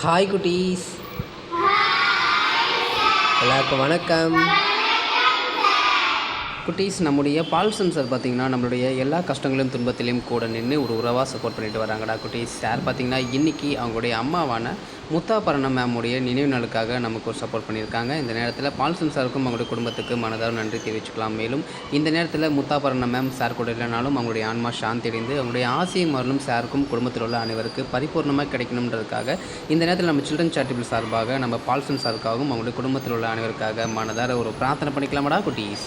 Hi குட்டீஸ், எல்லாருக்கும் வணக்கம். குட்டீஸ், நம்முடைய பால்சன் சார் பார்த்திங்கன்னா நம்மளுடைய எல்லா கஷ்டங்களும் துன்பத்திலையும் கூட நின்று ஒரு உறவாக சப்போர்ட் பண்ணிட்டு வராங்கடா குட்டீஸ். சார் பார்த்திங்கன்னா இன்றைக்கி அவங்களுடைய அம்மாவான முத்தாபரணம் மேமுடைய நினைவு நாளுக்காக நமக்கு ஒரு சப்போர்ட் பண்ணியிருக்காங்க. இந்த நேரத்தில் பால்சன் சாருக்கும் அவங்களுடைய குடும்பத்துக்கு மனதார நன்றி தெரிவிச்சுக்கலாம். மேலும் இந்த நேரத்தில் முத்தாபரணம் மேம் சார் கூட இல்லைனாலும் அவங்களுடைய ஆன்மா சாந்தி அடைந்து அவங்களுடைய ஆசையும் மரலும் சாருக்கும் குடும்பத்தில் உள்ள அனைவருக்கு பரிபூர்ணமாக கிடைக்கணுன்றதுக்காக இந்த நேரத்தில் நம்ம சில்ட்ரன் சேரிட்டபிள் சார்பாக நம்ம பால்சன் சாருக்காகவும் அவங்களுடைய குடும்பத்தில் உள்ள அனைவருக்காக மனதார ஒரு பிரார்த்தனை பண்ணிக்கலாமடா குட்டீஸ்.